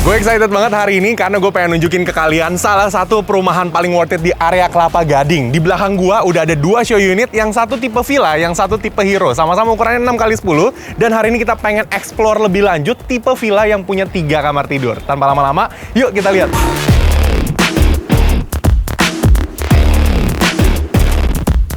Gue excited banget hari ini karena gue pengen nunjukin ke kalian salah satu perumahan paling worth it di area Kelapa Gading. Di belakang gue udah ada 2 show unit, yang satu tipe villa, yang satu tipe hero. Sama-sama ukurannya 6x10. Dan hari ini kita pengen explore lebih lanjut tipe villa yang punya 3 kamar tidur. Tanpa lama-lama, yuk kita lihat.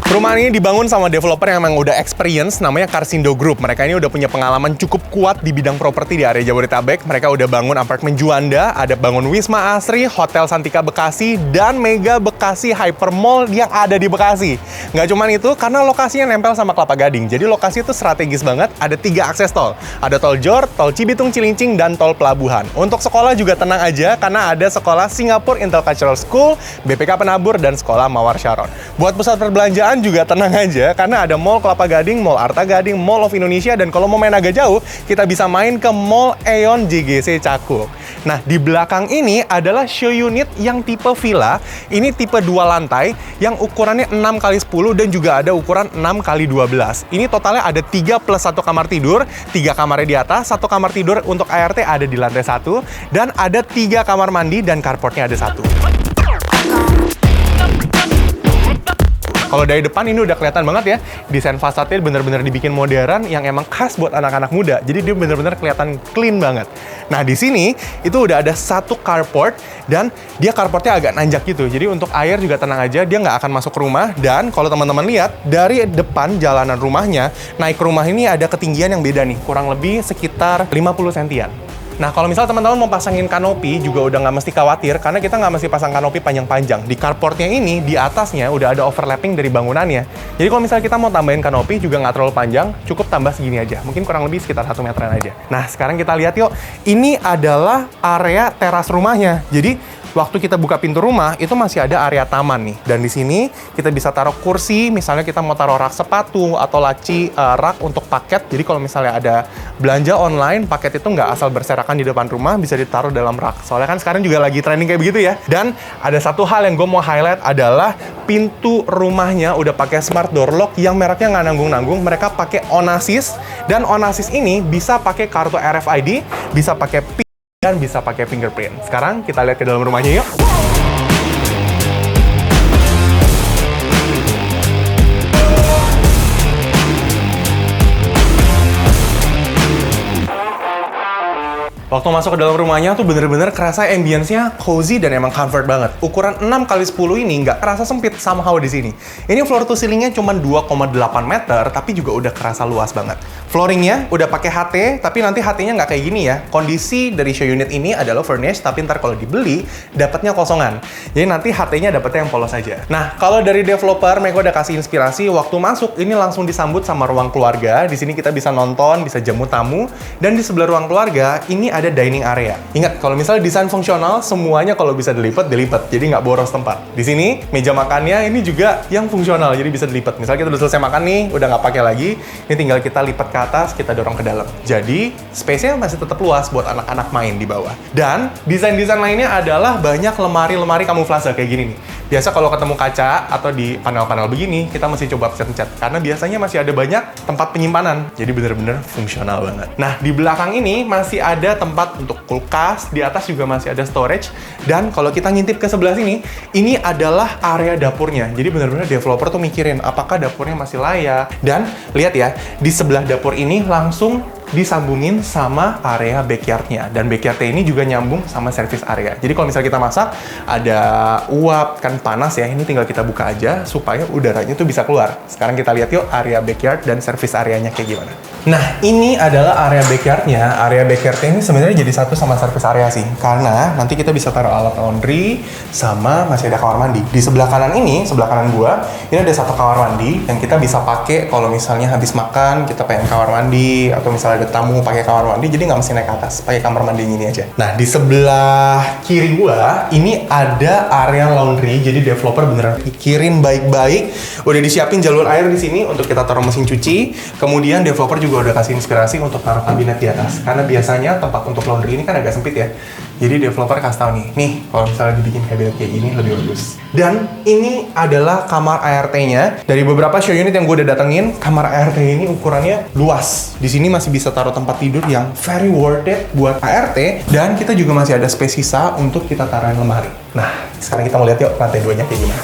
Perumahan ini dibangun sama developer yang memang udah experience, namanya Carsindo Group. Mereka ini udah punya pengalaman cukup kuat di bidang properti di area Jabodetabek. Mereka udah bangun apartemen Juanda, ada bangun Wisma Asri, Hotel Santika Bekasi, dan Mega Bekasi Hypermall yang ada di Bekasi. Nggak cuma itu, karena lokasinya nempel sama Kelapa Gading. Jadi lokasi itu strategis banget, ada 3 akses tol. Ada tol Jor, tol Cibitung Cilincing, dan tol Pelabuhan. Untuk sekolah juga tenang aja, karena ada sekolah Singapore Intercultural School, BPK Penabur, dan sekolah Mawar Sharon. Buat pusat perbelanjaan juga tenang aja, karena ada Mall Kelapa Gading, Mall Arta Gading, Mall of Indonesia, dan kalau mau main agak jauh, kita bisa main ke Mall Aeon JGC Cakung. Nah, di belakang ini adalah show unit yang tipe villa, ini tipe 2 lantai, yang ukurannya 6x10 dan juga ada ukuran 6x12. Ini totalnya ada 3 plus 1 kamar tidur, 3 kamarnya di atas, 1 kamar tidur untuk ART ada di lantai 1, dan ada 3 kamar mandi dan carportnya ada 1. Kalau dari depan ini udah kelihatan banget ya, desain fasadnya bener-bener dibikin modern yang emang khas buat anak-anak muda. Jadi dia bener-bener kelihatan clean banget. Nah, di sini itu udah ada 1 carport dan dia carportnya agak nanjak gitu. Jadi untuk air juga tenang aja, dia nggak akan masuk ke rumah. Dan kalau teman-teman lihat dari depan jalanan rumahnya, naik ke rumah ini ada ketinggian yang beda nih, kurang lebih sekitar 50 sentian. Nah, kalau misal teman-teman mau pasangin kanopi juga udah nggak mesti khawatir, karena kita nggak mesti pasang kanopi panjang-panjang. Di carportnya ini, di atasnya udah ada overlapping dari bangunannya. Jadi kalau misal kita mau tambahin kanopi juga nggak terlalu panjang, cukup tambah segini aja. Mungkin kurang lebih sekitar 1 meteran aja. Nah, sekarang kita lihat yuk. Ini adalah area teras rumahnya. Jadi waktu kita buka pintu rumah, itu masih ada area taman nih. Dan di sini kita bisa taruh kursi, misalnya kita mau taruh rak sepatu atau laci rak untuk paket. Jadi kalau misalnya ada belanja online, paket itu nggak asal berserakan di depan rumah, bisa ditaruh dalam rak. Soalnya kan sekarang juga lagi trending kayak begitu ya. Dan ada satu hal yang gue mau highlight adalah pintu rumahnya udah pakai smart door lock yang mereknya nggak nanggung-nanggung. Mereka pakai Onassis, dan Onassis ini bisa pakai kartu RFID, bisa pakai PIN, dan bisa pakai fingerprint. Sekarang kita lihat ke dalam rumahnya yuk. Waktu masuk ke dalam rumahnya tuh bener-bener kerasa ambience-nya cozy dan emang comfort banget. Ukuran 6x10 ini nggak kerasa sempit somehow di sini. Ini floor to ceiling-nya cuma 2,8 meter, tapi juga udah kerasa luas banget. Flooring-nya udah pakai HT, tapi nanti HT-nya nggak kayak gini ya. Kondisi dari show unit ini adalah furnished, tapi ntar kalau dibeli, dapatnya kosongan. Jadi nanti HT-nya dapatnya yang polos aja. Nah, kalau dari developer, mereka udah kasih inspirasi, waktu masuk ini langsung disambut sama ruang keluarga. Di sini kita bisa nonton, bisa jamu tamu, dan di sebelah ruang keluarga, ini ada dining area. Ingat, kalau misalnya desain fungsional, semuanya kalau bisa dilipat, jadi nggak boros tempat. Di sini, meja makannya ini juga yang fungsional, jadi bisa dilipat. Misalnya kita udah selesai makan nih, udah nggak pakai lagi, ini tinggal kita lipat ke atas, kita dorong ke dalam. Jadi, space-nya masih tetap luas buat anak-anak main di bawah. Dan, desain-desain lainnya adalah banyak lemari-lemari kamuflase kayak gini nih. Biasa kalau ketemu kaca atau di panel-panel begini, kita mesti coba pencet-pencet. Karena biasanya masih ada banyak tempat penyimpanan. Jadi bener-bener fungsional banget. Nah, di belakang ini masih ada tempat untuk kulkas, di atas juga masih ada storage. Dan kalau kita ngintip ke sebelah sini, ini adalah area dapurnya. Jadi bener-bener developer tuh mikirin apakah dapurnya masih layak. Dan lihat ya, di sebelah dapur ini langsung disambungin sama area backyardnya, dan backyardnya ini juga nyambung sama service area. Jadi kalau misalnya kita masak ada uap kan panas ya, ini tinggal kita buka aja supaya udaranya tuh bisa keluar. Sekarang kita lihat yuk area backyard dan service areanya kayak gimana. Nah, ini adalah area backyardnya. Area backyardnya ini sebenarnya jadi satu sama service area sih, karena nanti kita bisa taruh alat laundry sama masih ada kamar mandi. Di sebelah kanan ini, sebelah kanan gua, ini ada 1 kamar mandi yang kita bisa pakai kalau misalnya habis makan kita pengen kamar mandi, atau misalnya ada tamu pakai kamar mandi, jadi nggak mesti naik ke atas, pakai kamar mandi ini aja. Nah, di sebelah kiri gua ini ada area laundry, jadi developer beneran pikirin baik-baik, udah disiapin jalur air di sini untuk kita taruh mesin cuci. Kemudian developer juga udah kasih inspirasi untuk taruh kabinet di atas, karena biasanya tempat untuk laundry ini kan agak sempit ya. Jadi developer kasih tahu nih kalau misalnya dibikin kabinet kayak gini lebih bagus. Dan ini adalah kamar ART-nya. Dari beberapa show unit yang gue udah datengin, kamar ART ini ukurannya luas. Di sini masih bisa bisa taruh tempat tidur yang very worth it buat ART. Dan kita juga masih ada space sisa untuk kita taruhin lemari. Nah, sekarang kita mau lihat yuk lantai 2-nya kayak gimana.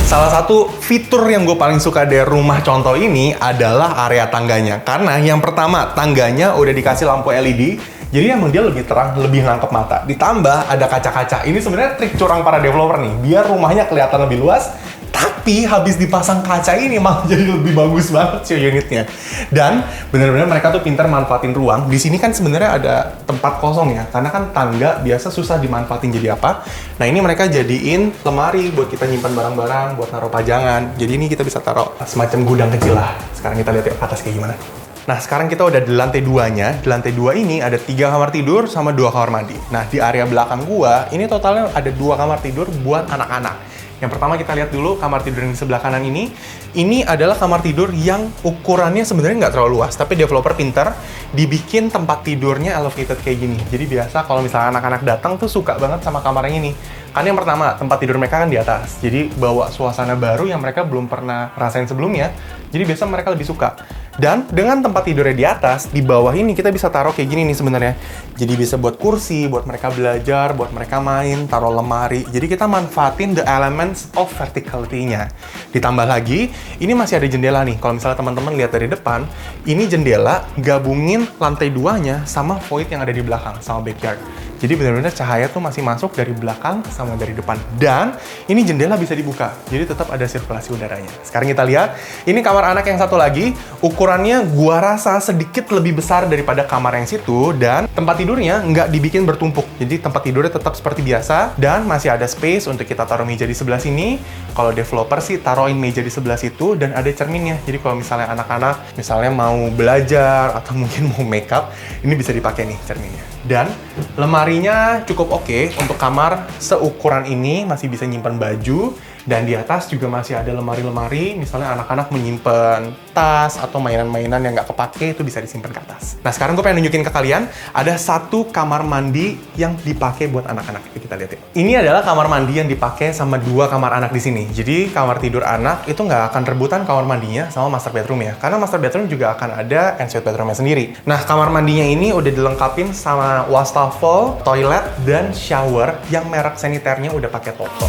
Salah satu fitur yang gue paling suka dari rumah contoh ini adalah area tangganya. Karena yang pertama, tangganya udah dikasih lampu LED, jadi emang dia lebih terang, lebih nangkep mata. Ditambah ada kaca-kaca. Ini sebenarnya trik curang para developer nih, biar rumahnya kelihatan lebih luas, tapi habis dipasang kaca ini malah jadi lebih bagus banget sih unitnya. Dan benar-benar mereka tuh pintar manfaatin ruang. Di sini kan sebenarnya ada tempat kosong ya, karena kan tangga biasa susah dimanfaatin jadi apa. Nah ini mereka jadiin lemari buat kita nyimpan barang-barang, buat naruh pajangan. Jadi ini kita bisa taruh semacam gudang kecil lah. Sekarang kita lihat ya atas kayak gimana. Nah, sekarang kita udah di lantai 2-nya. Di lantai 2 ini ada 3 kamar tidur sama 2 kamar mandi. Nah, di area belakang gua, ini totalnya ada 2 kamar tidur buat anak-anak. Yang pertama kita lihat dulu kamar tidur yang di sebelah kanan ini. Ini adalah kamar tidur yang ukurannya sebenarnya nggak terlalu luas, tapi developer pinter dibikin tempat tidurnya elevated kayak gini. Jadi biasa kalau misalnya anak-anak datang tuh suka banget sama kamar yang ini. Karena yang pertama, tempat tidur mereka kan di atas. Jadi bawa suasana baru yang mereka belum pernah rasain sebelumnya. Jadi biasa mereka lebih suka. Dan dengan tempat tidurnya di atas, di bawah ini kita bisa taruh kayak gini nih sebenarnya. Jadi bisa buat kursi, buat mereka belajar, buat mereka main, taruh lemari. Jadi kita manfaatin the elements of verticality-nya. Ditambah lagi, ini masih ada jendela nih. Kalau misalnya teman-teman lihat dari depan, ini jendela gabungin lantai 2-nya sama void yang ada di belakang, sama backyard. Jadi benar-benar cahaya tuh masih masuk dari belakang sama dari depan. Dan ini jendela bisa dibuka, jadi tetap ada sirkulasi udaranya. Sekarang kita lihat, ini kamar anak yang satu lagi. Ukurannya gua rasa sedikit lebih besar daripada kamar yang situ. Dan tempat tidurnya nggak dibikin bertumpuk. Jadi tempat tidurnya tetap seperti biasa. Dan masih ada space untuk kita taruh meja di sebelah sini. Kalau developer sih taruhin meja di sebelah situ dan ada cerminnya. Jadi kalau misalnya anak-anak misalnya mau belajar atau mungkin mau makeup, ini bisa dipakai nih cerminnya. Dan lemarinya cukup oke untuk kamar seukuran ini, masih bisa nyimpan baju. Dan di atas juga masih ada lemari-lemari, misalnya anak-anak menyimpan tas atau mainan-mainan yang nggak kepake, itu bisa disimpan ke atas. Nah sekarang gue pengen nunjukin ke kalian, ada satu kamar mandi yang dipakai buat anak-anak. Kita lihat ya. Ini adalah kamar mandi yang dipakai sama 2 kamar anak di sini. Jadi kamar tidur anak itu nggak akan rebutan kamar mandinya sama master bedroom ya. Karena master bedroom juga akan ada ensuite bedroomnya sendiri. Nah kamar mandinya ini udah dilengkapin sama wastafel, toilet, dan shower yang merek saniternya udah pakai Toto.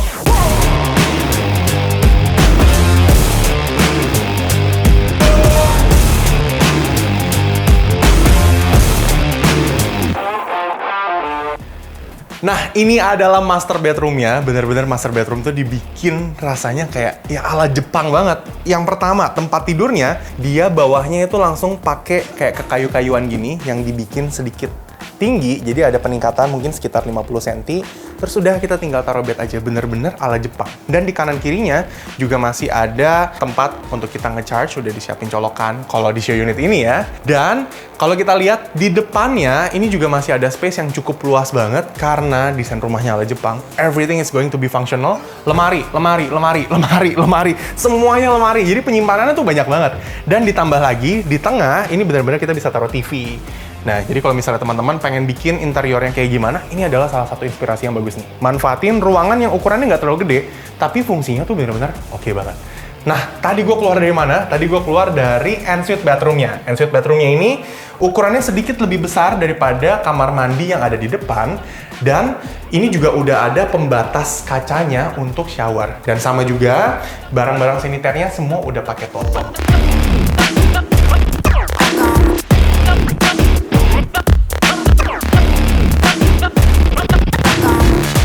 Nah, ini adalah master bedroom-nya. Bener-bener master bedroom tuh dibikin rasanya kayak ya ala Jepang banget. Yang pertama, tempat tidurnya, dia bawahnya itu langsung pakai kayak kekayu-kayuan gini yang dibikin sedikit tinggi, jadi ada peningkatan mungkin sekitar 50 cm. Terus udah kita tinggal taruh bed aja, bener-bener ala Jepang. Dan di kanan kirinya juga masih ada tempat untuk kita nge-charge, udah disiapin colokan kalau di show unit ini ya. Dan kalau kita lihat di depannya, ini juga masih ada space yang cukup luas banget karena desain rumahnya ala Jepang. Everything is going to be functional. Lemari, lemari, lemari, lemari, lemari. Semuanya lemari, jadi penyimpanannya tuh banyak banget. Dan ditambah lagi, di tengah, ini benar-benar kita bisa taruh TV. Nah, jadi kalau misalnya teman-teman pengen bikin interior yang kayak gimana, ini adalah salah satu inspirasi yang bagus nih. Manfaatin ruangan yang ukurannya nggak terlalu gede, tapi fungsinya tuh benar-benar oke banget. Nah, tadi gue keluar dari mana? Tadi gue keluar dari ensuite bathroom-nya. Ensuite bathroom-nya ini ukurannya sedikit lebih besar daripada kamar mandi yang ada di depan. Dan ini juga udah ada pembatas kacanya untuk shower. Dan sama juga, barang-barang saniternya semua udah pakai Toto.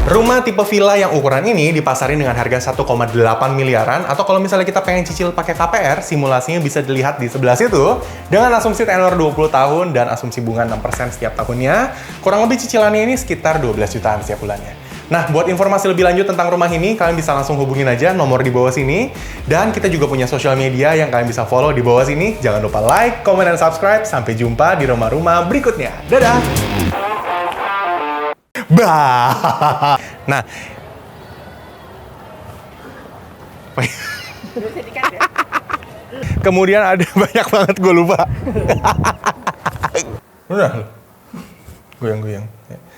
Rumah tipe villa yang ukuran ini dipasarin dengan harga 1,8 miliaran, atau kalau misalnya kita pengen cicil pakai KPR, simulasinya bisa dilihat di sebelah situ, dengan asumsi tenor 20 tahun dan asumsi bunga 6% setiap tahunnya. Kurang lebih cicilannya ini sekitar 12 jutaan setiap bulannya. Nah, buat informasi lebih lanjut tentang rumah ini, kalian bisa langsung hubungin aja nomor di bawah sini. Dan kita juga punya sosial media yang kalian bisa follow di bawah sini. Jangan lupa like, comment, dan subscribe. Sampai jumpa di rumah-rumah berikutnya. Dadah! Bah. Nah. Kemudian ada banyak banget gue lupa. Udah. Goyang-goyang.